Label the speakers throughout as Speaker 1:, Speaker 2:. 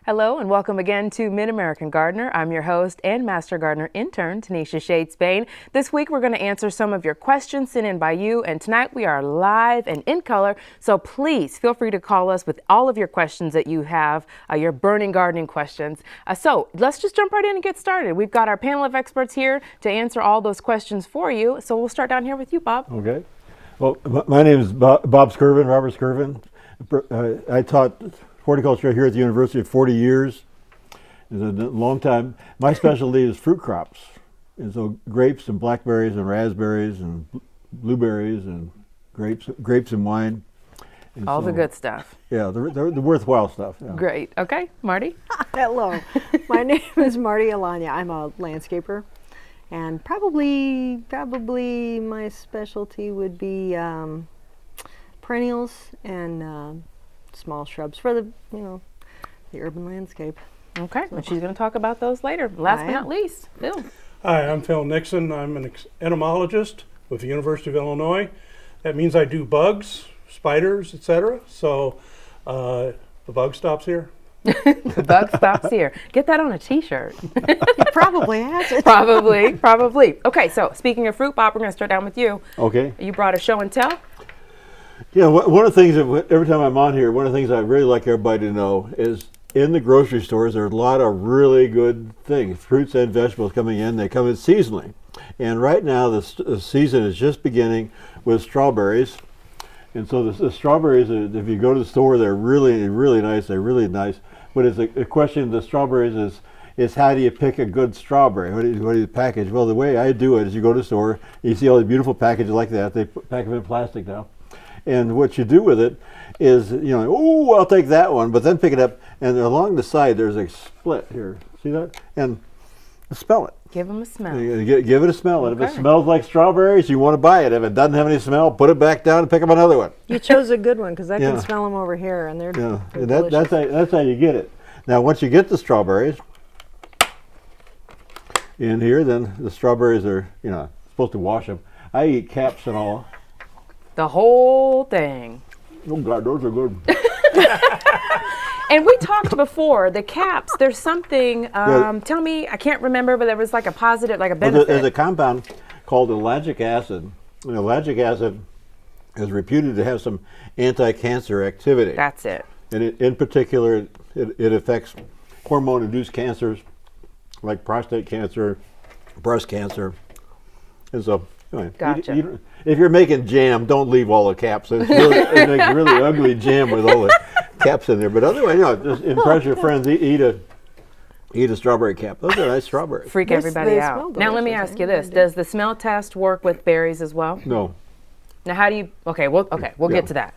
Speaker 1: Hello and welcome again to Mid-American Gardener. I'm your host and Master Gardener intern, Tanisha Shade Spain. This week we're going to answer some of your questions sent in by you, and tonight we are live and in color, so please feel free to call us with all of your questions that you have, your burning gardening questions. So let's just jump right in and get started. We've got our panel of experts here to answer all those questions for you, so we'll start down here with you, Bob.
Speaker 2: Okay. Well, my name is Bob Skirvin, Robert Skirvin. I taught horticulture here at the university for 40 years. It's a long time. My specialty is fruit crops. And so grapes and blackberries and raspberries and blueberries and grapes and wine. And
Speaker 1: all the good stuff.
Speaker 2: Yeah, the worthwhile stuff. Yeah.
Speaker 1: Great. Okay, Marty?
Speaker 3: Hello. My name is Marty Alanya. I'm a landscaper. And probably my specialty would be perennials and small shrubs for the urban landscape.
Speaker 1: Okay, and she's going to talk about those later. Last but not least, Phil.
Speaker 4: Hi, I'm Phil Nixon. I'm an entomologist with the University of Illinois. That means I do bugs, spiders, etc. So the bug stops here.
Speaker 1: The bug stops here. Get that on a t-shirt.
Speaker 3: He probably has it.
Speaker 1: Probably. Okay, so speaking of fruit, Bob, we're going to start down with you.
Speaker 2: Okay.
Speaker 1: You brought a show and tell?
Speaker 2: Yeah, one of the things that every time I'm on here, one of the things I really like everybody to know is in the grocery stores, there are a lot of really good things, fruits and vegetables coming in. They come in seasonally. And right now, the season is just beginning with strawberries. And so the strawberries, if you go to the store, they're really, really nice. They're really nice. But it's a question of the strawberries is how do you pick a good strawberry? What do you package? Well, the way I do it is you go to the store, you see all these beautiful packages like that. They pack them in plastic now. And what you do with it is, oh, I'll take that one, but then pick it up, and along the side there's a split here. See that? And smell it.
Speaker 1: Give them a smell.
Speaker 2: Give it a smell. And if it smells like strawberries, you want to buy it. If it doesn't have any smell, put it back down and pick up another one.
Speaker 3: You chose a good one because I can smell them over here, and they're delicious.
Speaker 2: That's how you get it. Now, once you get the strawberries in here, then the strawberries are, supposed to wash them. I eat caps and all.
Speaker 1: The whole thing.
Speaker 2: Oh God, those are good.
Speaker 1: And we talked before, the caps, there's something, tell me, I can't remember, but there was like a positive, like a benefit.
Speaker 2: There's a compound called ellagic acid. And ellagic acid is reputed to have some anti-cancer activity.
Speaker 1: That's it.
Speaker 2: And in particular, it affects hormone-induced cancers like prostate cancer, breast cancer. And so, anyway,
Speaker 1: gotcha.
Speaker 2: If you're making jam, don't leave all the caps. It makes really ugly jam with all the caps in there. But otherwise, just impress your friends. Eat a strawberry cap. Those are nice strawberries.
Speaker 1: Freak everybody out. Now let me ask you this: does the smell test work with berries as well?
Speaker 2: No.
Speaker 1: Now how do you? We'll get to that.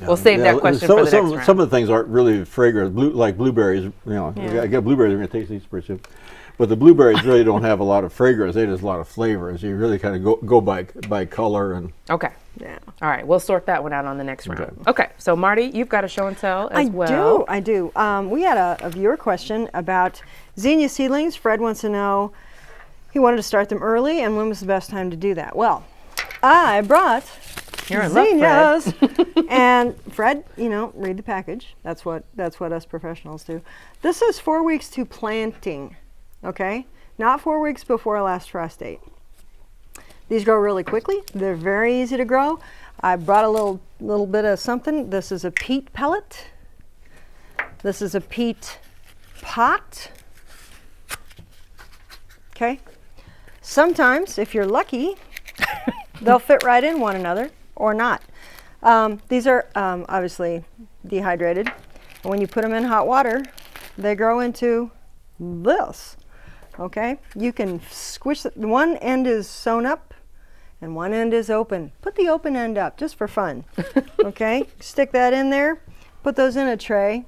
Speaker 1: We'll save that question for the next round.
Speaker 2: Some of the things aren't really fragrant, like blueberries. I got blueberries. We're gonna taste these pretty soon. But the blueberries really don't have a lot of fragrance. They just a lot of flavors. You really kind of go by color and.
Speaker 1: Okay. Yeah. All right. We'll sort that one out on the next round. Okay. So Marty, you've got a show and tell as well.
Speaker 3: I do. We had a viewer question about zinnia seedlings. Fred wants to know. He wanted to start them early, and when was the best time to do that? Well, I brought zinnias, and Fred, read the package. That's what us professionals do. This is 4 weeks to planting. Okay, not 4 weeks before last frost date. These grow really quickly. They're very easy to grow. I brought a little bit of something. This is a peat pellet. This is a peat pot. Okay. Sometimes, if you're lucky, they'll fit right in one another or not. These are obviously dehydrated. And when you put them in hot water, they grow into this. Okay, you can squish it. One end is sewn up and one end is open. Put the open end up just for fun. Okay, stick that in there. Put those in a tray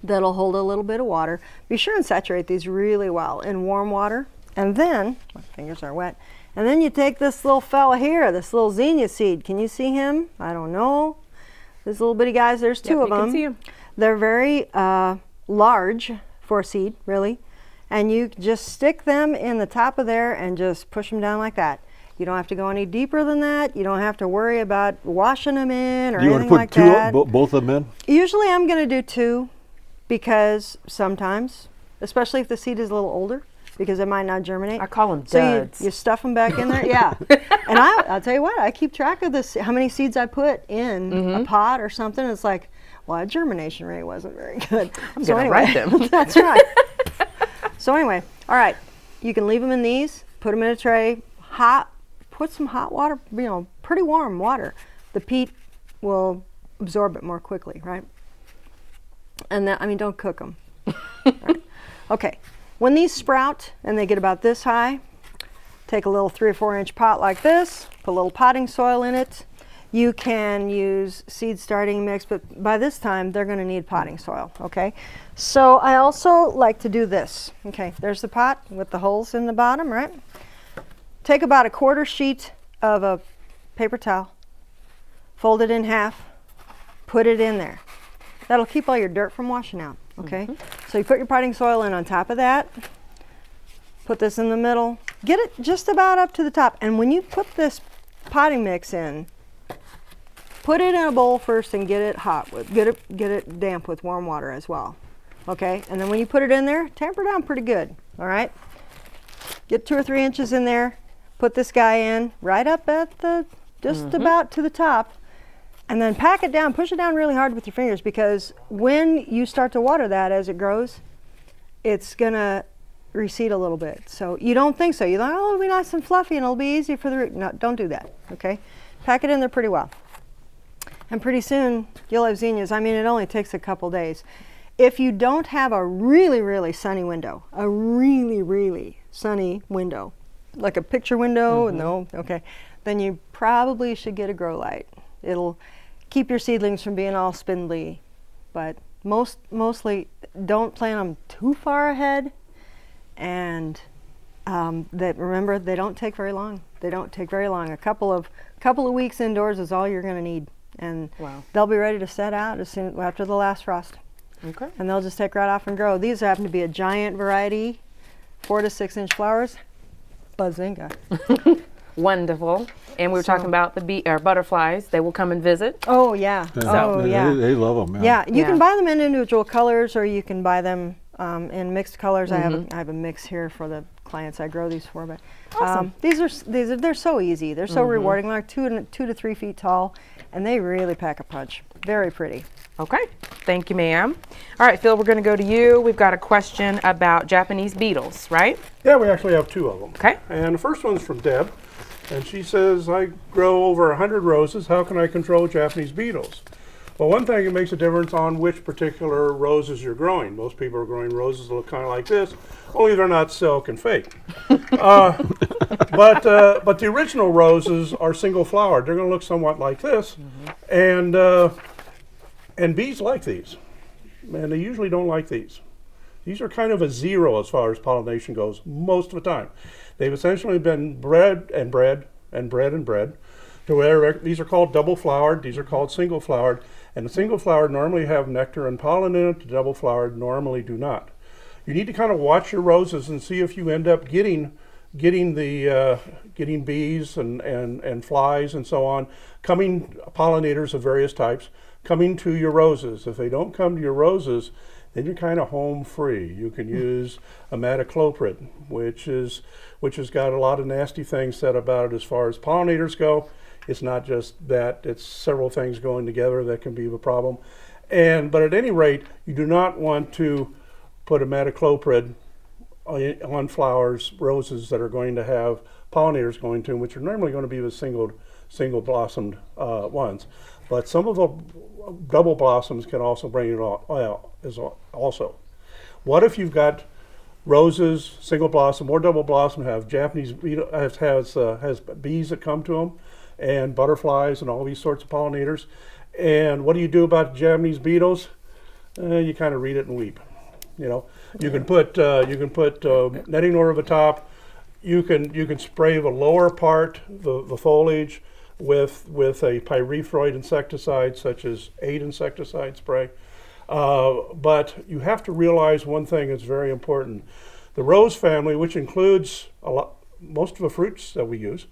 Speaker 3: that'll hold a little bit of water. Be sure and saturate these really well in warm water. And then, my fingers are wet, and then you take this little fella here, this little zinnia seed. Can you see him? I don't know. These little bitty guys, there's two of them.
Speaker 1: You can see them.
Speaker 3: They're very large for a seed, really. And you just stick them in the top of there and just push them down like that. You don't have to go any deeper than that. You don't have to worry about washing them in or anything like that.
Speaker 2: Do you want to put both of them in?
Speaker 3: Usually I'm going to do two. because sometimes, especially if the seed is a little older, because it might not germinate.
Speaker 1: I call them
Speaker 3: So
Speaker 1: duds.
Speaker 3: you stuff them back in there, yeah. And I'll tell you what, I keep track of this, how many seeds I put in a pot or something. It's like, well, our germination rate wasn't very good.
Speaker 1: I'm gonna write them.
Speaker 3: That's right. So anyway, all right, you can leave them in these, put them in a tray, put some hot water, pretty warm water. The peat will absorb it more quickly, right? And then, don't cook them. Right. Okay, when these sprout and they get about this high, take a little 3 or 4 inch pot like this, put a little potting soil in it. You can use seed starting mix, but by this time they're going to need potting soil, okay? So I also like to do this. Okay, there's the pot with the holes in the bottom, right? Take about a 1/4 sheet of a paper towel, fold it in half, put it in there. That'll keep all your dirt from washing out, okay? So you put your potting soil in on top of that, put this in the middle, get it just about up to the top. And when you put this potting mix in, put it in a bowl first and get it hot get it damp with warm water as well. Okay, and then when you put it in there, tamper down pretty good. All right, get 2 or 3 inches in there. Put this guy in right up at the just about to the top, and then pack it down. Push it down really hard with your fingers, because when you start to water that as it grows, it's gonna recede a little bit. So you don't think so. You think, oh, it'll be nice and fluffy and it'll be easy for the root. No, don't do that. Okay, pack it in there pretty well. And pretty soon, you'll have zinnias. It only takes a couple days. If you don't have a really, really sunny window, like a picture window, no, okay, then you probably should get a grow light. It'll keep your seedlings from being all spindly. But mostly, don't plant them too far ahead. And remember, they don't take very long. A couple of weeks indoors is all you're going to need. And they'll be ready to set out as soon after the last frost.
Speaker 1: Okay.
Speaker 3: And they'll just take right off and grow. These happen to be a giant variety, 4 to 6 inch flowers. Bazinga.
Speaker 1: Wonderful. And we were talking about the butterflies. They will come and visit.
Speaker 3: Oh yeah.
Speaker 2: They love them.
Speaker 3: Yeah, you
Speaker 1: Yeah.
Speaker 3: can buy them in individual colors, or you can buy them in mixed colors. I have a mix here for the clients I grow these for. But
Speaker 1: Awesome.
Speaker 3: they're so easy. They're so rewarding. They're 2 to 3 feet tall, and they really pack a punch. Very pretty.
Speaker 1: Okay. Thank you, ma'am. All right, Phil, we're going to go to you. We've got a question about Japanese beetles, right?
Speaker 4: Yeah, we actually have 2 of them.
Speaker 1: Okay.
Speaker 4: And the first one's from Deb, and she says, I grow over 100 roses. How can I control Japanese beetles? Well, one thing, it makes a difference on which particular roses you're growing. Most people are growing roses that look kind of like this, only they're not silk and fake. But the original roses are single flowered. They're going to look somewhat like this, and bees like these, and they usually don't like these. These are kind of a zero as far as pollination goes most of the time. They've essentially been bred and bred and bred and bred to where these are called double flowered, these are called single flowered, and the single flowered normally have nectar and pollen in it, the double flowered normally do not. You need to kind of watch your roses and see if you end up getting bees and flies and so on, pollinators of various types, coming to your roses. If they don't come to your roses, then you're kind of home free. You can use imidacloprid, which has got a lot of nasty things said about it as far as pollinators go. It's not just that, it's several things going together that can be a problem. But at any rate, you do not want to put imidacloprid on flowers, roses that are going to have pollinators going to them, which are normally going to be the single blossomed ones. But some of the double blossoms can also bring it also. What if you've got roses, single blossom or double blossom, have Japanese has bees that come to them, and butterflies and all these sorts of pollinators? And what do you do about Japanese beetles? You kind of read it and weep. You can put netting over the top. You can spray the lower part, the foliage, with a pyrethroid insecticide such as 8 insecticide spray. But you have to realize one thing that's very important. The rose family, which includes most of the fruits that we use,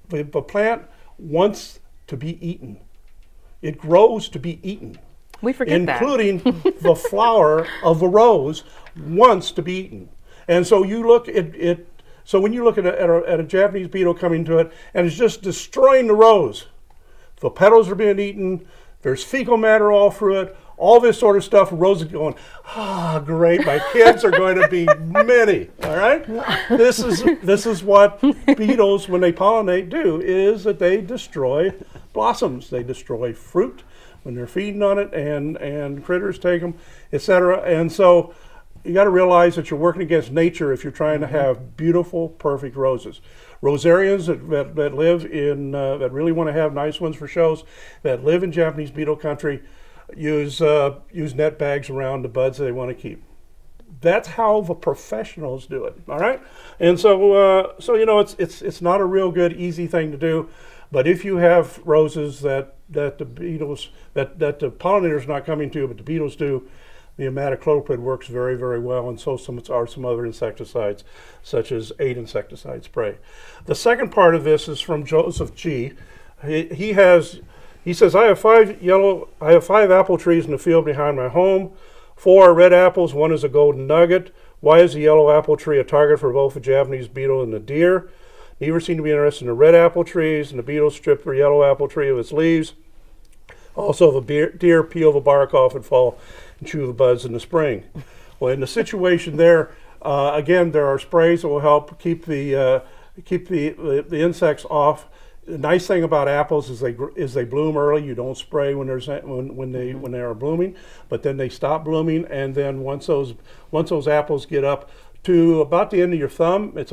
Speaker 4: the plant wants to be eaten. It grows to be eaten.
Speaker 1: We forget that.
Speaker 4: including the flower of the rose, wants to be eaten. And so you look at it. So when you look at a Japanese beetle coming to it and it's just destroying the rose, the petals are being eaten. There's fecal matter all through it. All this sort of stuff. Rose is going, great. My kids are going to be many. All right. This is what beetles, when they pollinate, do, is that they destroy blossoms. They destroy fruit when they're feeding on it, and critters take them, etc. And so you got to realize that you're working against nature if you're trying to have beautiful, perfect roses. Rosarians that live in that really want to have nice ones for shows, that live in Japanese beetle country, use net bags around the buds that they want to keep. That's how the professionals do it. All right, and so it's not a real good easy thing to do, but if you have roses that the beetles that the pollinators not coming to, but the beetles do, the imidacloprid works very, very well, and so are some other insecticides, such as 8 insecticide spray. The second part of this is from Joseph G. He says, I have 5 apple trees in the field behind my home. 4 are red apples, 1 is a golden nugget. Why is the yellow apple tree a target for both the Japanese beetle and the deer? Neither seem to be interested in the red apple trees, and the beetles strip the yellow apple tree of its leaves. Also, the deer peel the bark off and fall and chew the buds in the spring. Well, in the situation there, again, there are sprays that will help keep the insects off. The nice thing about apples is they bloom early. You don't spray when they are blooming, but then they stop blooming, and then once those apples get up to about the end of your thumb, it's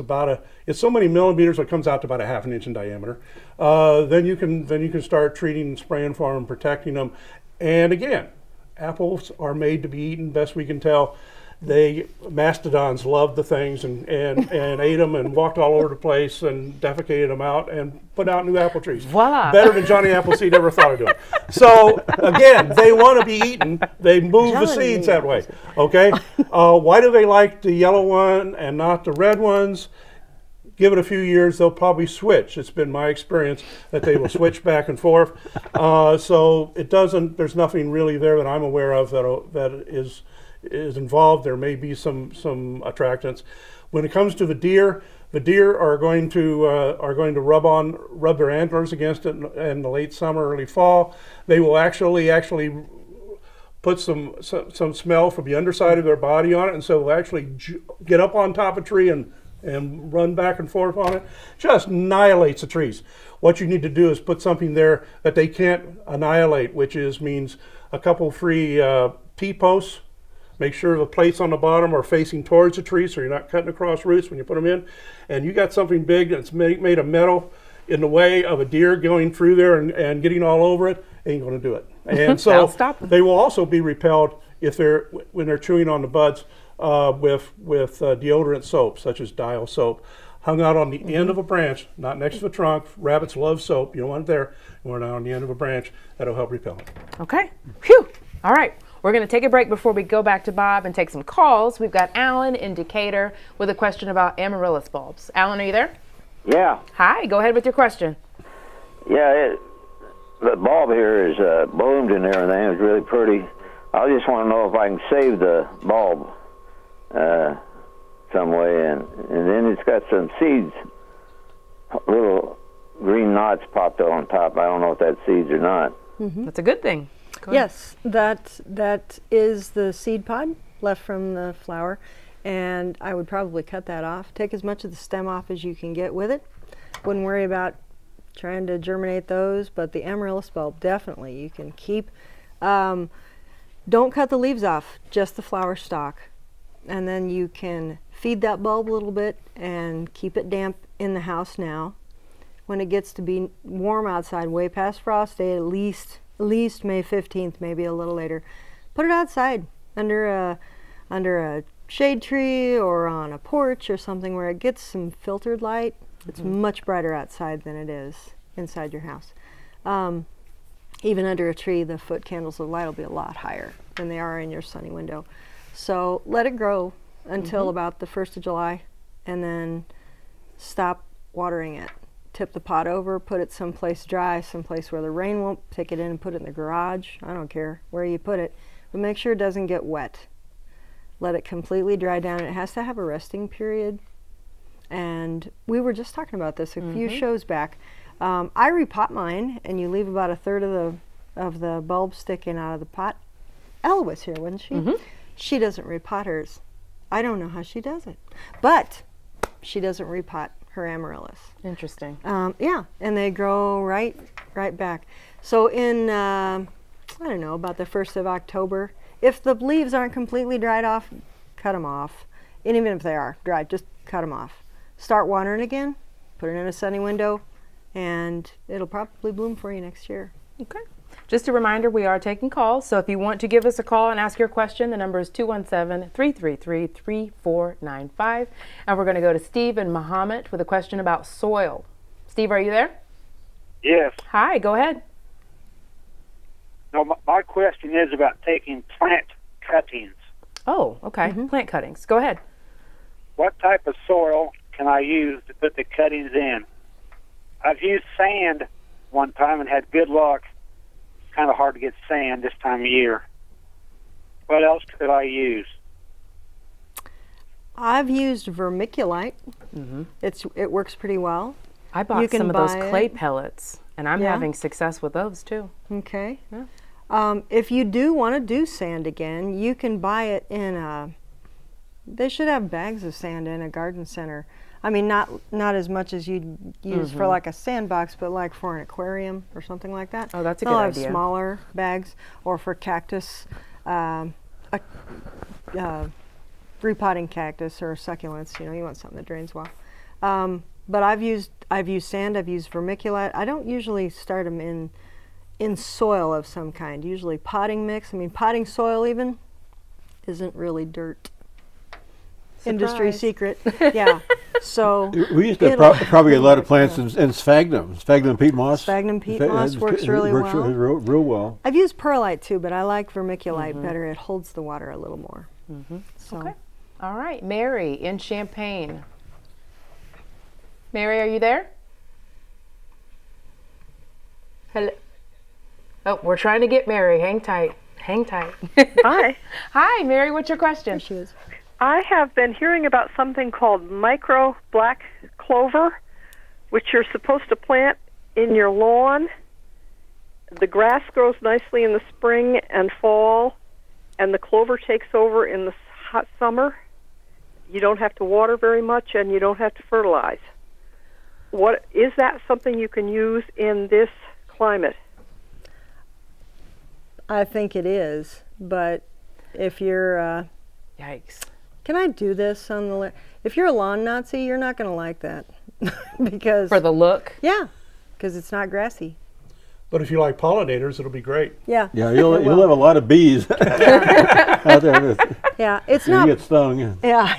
Speaker 4: so many millimeters, it comes out to about a ½ inch in diameter. Then you can start treating and spraying for them, protecting them. And again, apples are made to be eaten, best we can tell. Mastodons loved the things and ate them and walked all over the place and defecated them out and put out new apple trees.
Speaker 1: Voila.
Speaker 4: Better than Johnny Appleseed ever thought of doing. So again, they want to be eaten. They move the seeds that way. Okay. Why do they like the yellow one and not the red ones? Give it a few years, they'll probably switch. It's been my experience that they will switch back and forth. So there's nothing really there that I'm aware of that is involved. There may be some attractants. When it comes to the deer are going to rub their antlers against it in the late summer, early fall. They will actually put some smell from the underside of their body on it, and so they'll actually get up on top of a tree and run back and forth on it. Just annihilates the trees. What you need to do is put something there that they can't annihilate, which means a couple free T-posts. Make sure the plates on the bottom are facing towards the tree so you're not cutting across roots when you put them in. And you got something big that's made of metal in the way of a deer going through there and getting all over it, ain't going to do it. And so they will also be repelled when they're chewing on the buds with deodorant soap, such as Dial soap, hung out on the end of a branch, not next to the trunk. Rabbits love soap. You don't want it there. You want it on the end of a branch. That'll help repel it.
Speaker 1: Okay. Phew. All right. We're going to take a break before we go back to Bob and take some calls. We've got Alan in Decatur with a question about amaryllis bulbs. Alan, are you there?
Speaker 5: Yeah.
Speaker 1: Hi. Go ahead with your question.
Speaker 5: Yeah, the bulb here is bloomed and everything. It's really pretty. I just want to know if I can save the bulb some way. And then it's got some seeds, little green knots popped on top. I don't know if that's seeds or not.
Speaker 1: Mm-hmm. That's a good thing.
Speaker 3: Yes, that is the seed pod left from the flower, and I would probably cut that off. Take as much of the stem off as you can get with it. Wouldn't worry about trying to germinate those, but the amaryllis bulb, definitely you can keep. Don't cut the leaves off, just the flower stalk, and then you can feed that bulb a little bit and keep it damp in the house now. When it gets to be warm outside, way past frost day, at least May 15th, maybe a little later, put it outside under a shade tree or on a porch or something where it gets some filtered light. It's much brighter outside than it is inside your house. Even under a tree, the foot candles of light will be a lot higher than they are in your sunny window. So let it grow until about the 1st of July, and then stop watering it. tip the pot over, put it someplace dry, someplace where the rain won't take it in, and put it in the garage. I don't care where you put it, but make sure it doesn't get wet. Let it completely dry down. It has to have a resting period. And we were just talking about this a few shows back. I repot mine, and you leave about a third of the bulb sticking out of the pot. Ella was here, wasn't she? She doesn't repot hers. I don't know how she does it, but she doesn't repot her amaryllis.
Speaker 1: Interesting.
Speaker 3: Yeah, and they grow right back. So in I don't know, about the 1st of October, if the leaves aren't completely dried off, cut them off. And even if they are dried, just cut them off. Start watering again, put it in a sunny window, and it'll probably bloom for you next year.
Speaker 1: Okay. Just a reminder, we are taking calls, so if you want to give us a call and ask your question, the number is 217-333-3495. And we're going to go to Steve and Muhammad with a question about soil. Steve, are you there?
Speaker 6: Yes.
Speaker 1: Hi, go ahead.
Speaker 6: No, my question is about taking plant cuttings.
Speaker 1: Oh, okay. Plant cuttings. Go ahead.
Speaker 6: What type of soil can I use to put the cuttings in? I've used sand one time and had good luck. It's kind of hard to get sand this time of year. What else could I use?
Speaker 3: I've used vermiculite. It works pretty well.
Speaker 1: I
Speaker 3: You
Speaker 1: bought
Speaker 3: can
Speaker 1: some of those
Speaker 3: buy
Speaker 1: clay
Speaker 3: it.
Speaker 1: pellets, and I'm
Speaker 3: Yeah.
Speaker 1: having success with those too.
Speaker 3: Okay.
Speaker 1: Yeah.
Speaker 3: If you do want to do sand again, you can buy it in a. They should have bags of sand in a garden center. I mean, not as much as you'd use for like a sandbox, but like for an aquarium or something like that.
Speaker 1: Oh, that's a
Speaker 3: They'll
Speaker 1: good
Speaker 3: have
Speaker 1: idea.
Speaker 3: smaller bags, or for cactus, repotting cactus or succulents. You know, you want something that drains well. But I've used sand. I've used vermiculite. I don't usually start them in soil of some kind. Usually potting mix. I mean, potting soil even isn't really dirt. Industry
Speaker 1: Surprise.
Speaker 3: secret. Yeah. So
Speaker 2: We used to
Speaker 3: it'll-
Speaker 2: probably get a lot of plants in sphagnum peat moss.
Speaker 3: Sphagnum peat
Speaker 2: Spha-
Speaker 3: moss works really
Speaker 2: works
Speaker 3: well.
Speaker 2: real well.
Speaker 3: I've used perlite too, but I like vermiculite better. It holds the water a little more. So
Speaker 1: Okay. All right. Mary in Champaign. Mary, are you there? Hello. Oh, we're trying to get Mary. Hang tight. Hang tight.
Speaker 7: Hi.
Speaker 1: Hi, Mary. What's your question?
Speaker 3: there she is.
Speaker 7: I have been hearing about something called micro black clover, which you're supposed to plant in your lawn. The grass grows nicely in the spring and fall, and the clover takes over in the hot summer. You don't have to water very much, and you don't have to fertilize. What is that something you can use in this climate?
Speaker 3: I think it is, but if you're,
Speaker 1: Yikes.
Speaker 3: can I do this on the? If you're a lawn Nazi, you're not going to like that, because
Speaker 1: For the look.
Speaker 3: yeah, because it's not grassy.
Speaker 4: But if you like pollinators, it'll be great.
Speaker 3: Yeah.
Speaker 2: Yeah, you'll
Speaker 3: It
Speaker 2: have
Speaker 3: will.
Speaker 2: a lot of bees out there.
Speaker 3: Yeah, it's
Speaker 2: You
Speaker 3: not.
Speaker 2: get stung.
Speaker 3: Yeah,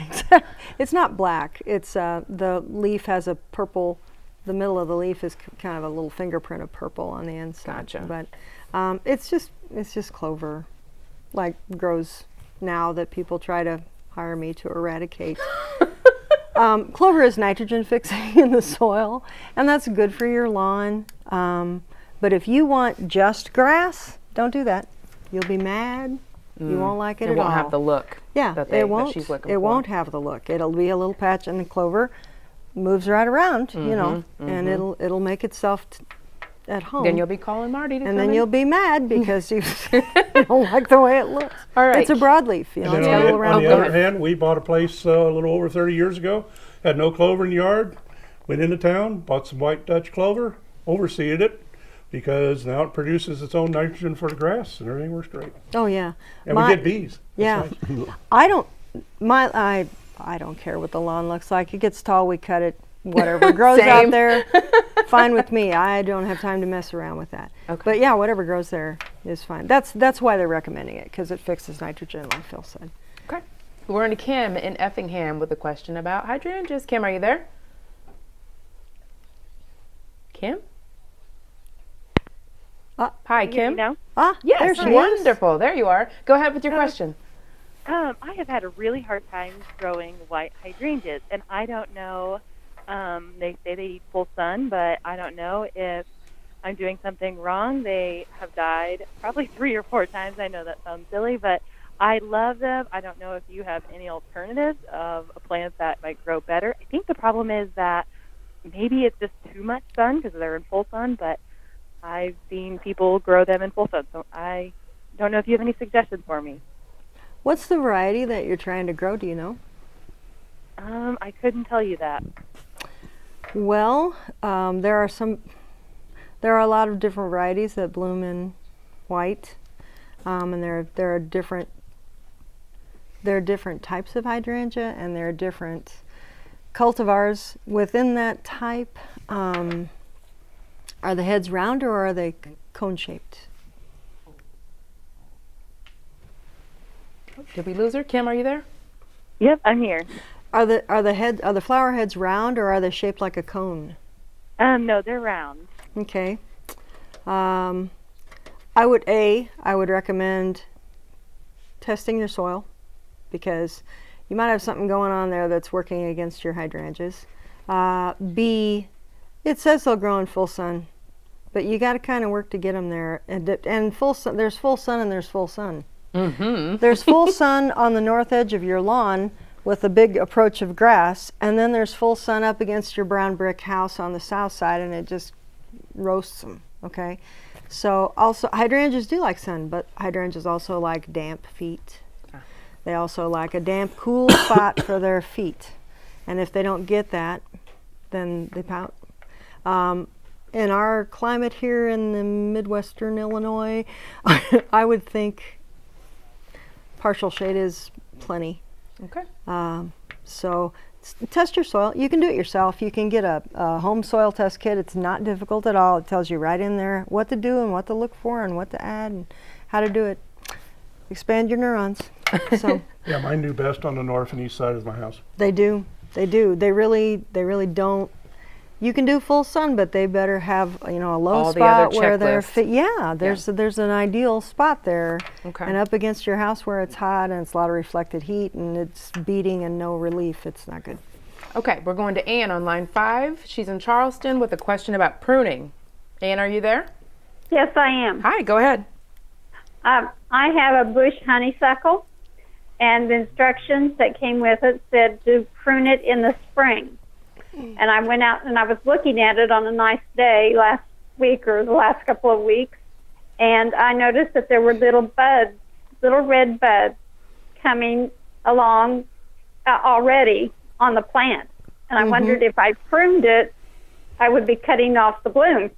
Speaker 3: it's not black. It's the leaf has a purple. The middle of the leaf is kind of a little fingerprint of purple on the inside.
Speaker 1: Gotcha.
Speaker 3: But it's just clover, like grows now that people try to hire me to eradicate. Clover is nitrogen fixing in the soil, and that's good for your lawn. But if you want just grass, don't do that. You'll be mad. You won't like it
Speaker 1: It
Speaker 3: at
Speaker 1: won't
Speaker 3: all.
Speaker 1: have the look.
Speaker 3: Yeah,
Speaker 1: that
Speaker 3: it won't.
Speaker 1: she's looking
Speaker 3: It
Speaker 1: for.
Speaker 3: won't have the look. It'll be a little patch, and the clover moves right around, you know, and it'll make itself at home.
Speaker 1: Then you'll be calling Marty to
Speaker 3: and
Speaker 1: come
Speaker 3: then
Speaker 1: in.
Speaker 3: you'll be mad because you don't like the way it looks.
Speaker 1: All right.
Speaker 3: It's a broadleaf, you know.
Speaker 4: And
Speaker 3: It's
Speaker 4: then
Speaker 3: got a little
Speaker 4: on
Speaker 3: round.
Speaker 4: the
Speaker 1: go
Speaker 4: other
Speaker 1: ahead.
Speaker 4: hand, we bought a place a little over 30 years ago, had no clover in the yard, went into town, bought some white Dutch clover, overseeded it, because now it produces its own nitrogen for the grass, and everything works great.
Speaker 3: Oh yeah.
Speaker 4: And
Speaker 3: My-
Speaker 4: we get bees. That's
Speaker 3: Yeah.
Speaker 4: nice.
Speaker 3: I don't care what the lawn looks like. It gets tall, we cut it. Whatever grows out
Speaker 1: Same.
Speaker 3: there, fine with me. I don't have time to mess around with that.
Speaker 1: Okay.
Speaker 3: But yeah, whatever grows there is fine. That's why they're recommending it, because it fixes nitrogen, like Phil said.
Speaker 1: Okay. We're into Kim in Effingham with a question about hydrangeas. Kim, are you there? Kim? Hi,
Speaker 7: Can you hear
Speaker 1: Kim.
Speaker 7: me now?
Speaker 3: Ah,
Speaker 1: Yes,
Speaker 3: there she is.
Speaker 1: wonderful. There you are. Go ahead with your question.
Speaker 8: I have had a really hard time growing white hydrangeas, and I don't know They say they eat full sun, but I don't know if I'm doing something wrong. They have died probably 3 or 4 times. I know that sounds silly, but I love them. I don't know if you have any alternatives of a plant that might grow better. I think the problem is that maybe it's just too much sun because they're in full sun, but I've seen people grow them in full sun, so I don't know if you have any suggestions for me.
Speaker 3: What's the variety that you're trying to grow? Do you know?
Speaker 8: I couldn't tell you that.
Speaker 3: Well, there are a lot of different varieties that bloom in white, and there are different types of hydrangea, and there are different cultivars within that type. Are the heads round or are they cone shaped?
Speaker 1: Did we lose her? Kim, are you there?
Speaker 8: Yep, I'm here.
Speaker 3: Are the flower heads round or are they shaped like a cone?
Speaker 8: No, they're round.
Speaker 3: Okay. I would recommend testing your soil, because you might have something going on there that's working against your hydrangeas. B, it says they'll grow in full sun, but you got to kind of work to get them there. And full sun, there's full sun and there's full sun.
Speaker 1: Mm-hmm.
Speaker 3: There's full sun on the north edge of your lawn with a big approach of grass, and then there's full sun up against your brown brick house on the south side, and it just roasts them. Okay, so also hydrangeas do like sun, but hydrangeas also like damp feet. They also like a damp, cool spot for their feet, and if they don't get that, then they pout. In our climate here in the Midwestern Illinois, I would think partial shade is plenty.
Speaker 1: Okay.
Speaker 3: So test your soil. You can do it yourself. You can get a home soil test kit. It's not difficult at all. It tells you right in there what to do and what to look for and what to add and how to do it. Expand your neurons. So
Speaker 4: Yeah, mine do best on the north and east side of my house.
Speaker 3: they do. They do. They really don't. You can do full sun, but they better have a low
Speaker 1: All the other
Speaker 3: spot where they're
Speaker 1: checklists.
Speaker 3: Yeah, there's an ideal spot there,
Speaker 1: Okay.
Speaker 3: and up against your house where it's hot and it's a lot of reflected heat and it's beating and no relief. It's not good.
Speaker 1: Okay, we're going to Ann on line 5. She's in Charleston with a question about pruning. Ann, are you there?
Speaker 9: Yes, I am.
Speaker 1: Hi, go ahead.
Speaker 9: I have a bush honeysuckle, and the instructions that came with it said to prune it in the spring. And I went out and I was looking at it on a nice day last week or the last couple of weeks, and I noticed that there were little buds, little red buds coming along already on the plant. And I wondered if I pruned it, I would be cutting off the bloom.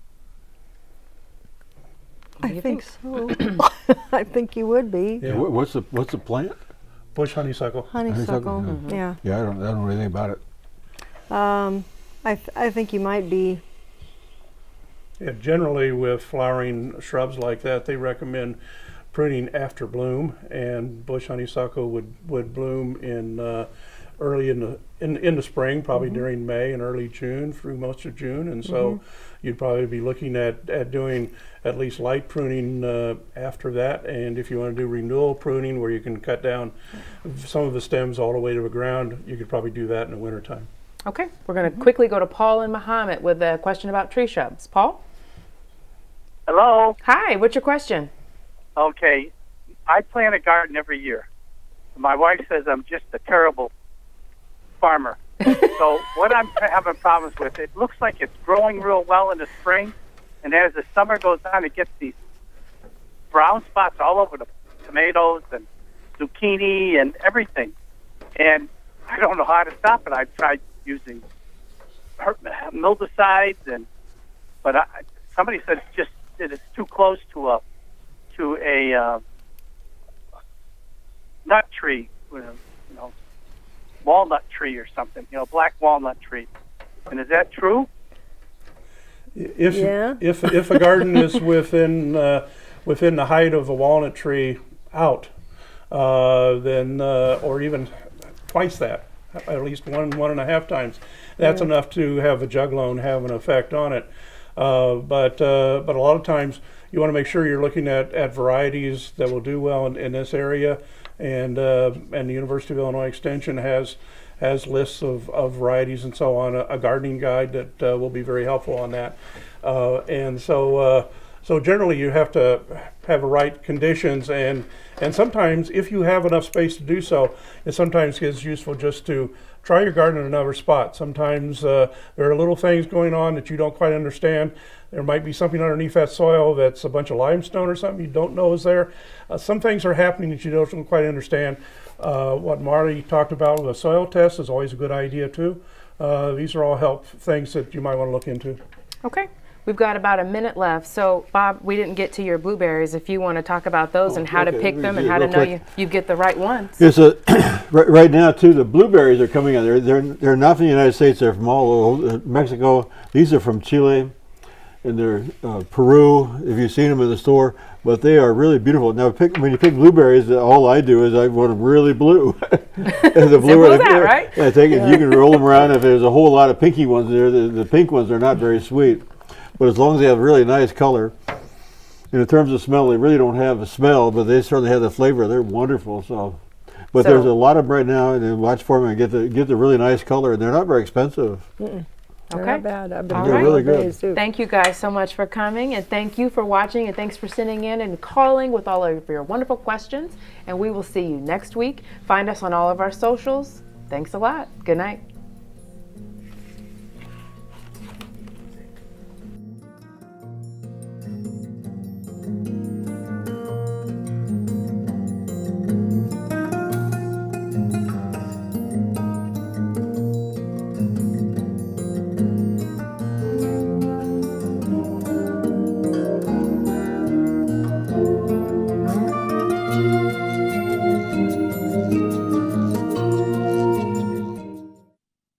Speaker 3: I think so. I think you would be.
Speaker 4: Yeah.
Speaker 2: What's the plant?
Speaker 4: Bush honeysuckle.
Speaker 3: Honeysuckle. Yeah.
Speaker 2: Yeah, I don't know anything about it.
Speaker 3: I think you might be.
Speaker 4: Yeah, generally with flowering shrubs like that, they recommend pruning after bloom, and bush honeysuckle would bloom in early in the spring, probably during May and early June through most of June, and so you'd probably be looking at doing at least light pruning after that. And if you want to do renewal pruning, where you can cut down some of the stems all the way to the ground, you could probably do that in the wintertime.
Speaker 1: Okay, we're going to quickly go to Paul and Muhammad with a question about tree shrubs. Paul?
Speaker 10: Hello.
Speaker 1: Hi, what's your question?
Speaker 10: Okay. I plant a garden every year. My wife says I'm just a terrible farmer. So what I'm having problems with, it looks like it's growing real well in the spring, and as the summer goes on, it gets these brown spots all over the tomatoes and zucchini and everything. And I don't know how to stop it. I've tried using mildewcides, but somebody said that it's too close to a nut tree, walnut tree or something, black walnut tree. And is that true?
Speaker 4: If a garden is within the height of a walnut tree out, then or even twice that, at least 1.5 times, that's enough to have a juglone have an effect on it. But a lot of times you want to make sure you're looking at varieties that will do well in this area, and the University of Illinois Extension has lists of varieties and so on, a gardening guide that will be very helpful on that. So generally you have to have the right conditions, and sometimes if you have enough space to do so, it sometimes is useful just to try your garden in another spot. Sometimes there are little things going on that you don't quite understand. There might be something underneath that soil that's a bunch of limestone or something you don't know is there. Some things are happening that you don't quite understand. What Marty talked about with a soil test is always a good idea too. These are all things that you might want to look into.
Speaker 1: Okay. We've got about a minute left. So, Bob, we didn't get to your blueberries. If you want to talk about those and how to pick them and how to know you get the right ones.
Speaker 2: Yes, right now, too, the blueberries are coming out. They're not from the United States. They're from all over Mexico. These are from Chile, and they're Peru, if you've seen them in the store. But they are really beautiful. Now, when you pick blueberries, all I do is I want them really blue. The blue
Speaker 1: as that, right?
Speaker 2: I think you can roll them around. If there's a whole lot of pinky ones there, the pink ones are not very sweet. But as long as they have really nice color, and in terms of smell, they really don't have a smell, but they certainly have the flavor. They're wonderful. But there's a lot of them right now, and watch for them and get the really nice color, and they're not very expensive.
Speaker 3: They're
Speaker 1: Okay.
Speaker 3: not bad. I've been
Speaker 1: All
Speaker 3: doing
Speaker 1: right.
Speaker 2: really good.
Speaker 3: blueberries, too.
Speaker 1: Thank you guys so much for coming, and thank you for watching, and thanks for sending in and calling with all of your wonderful questions. And we will see you next week. Find us on all of our socials. Thanks a lot. Good night.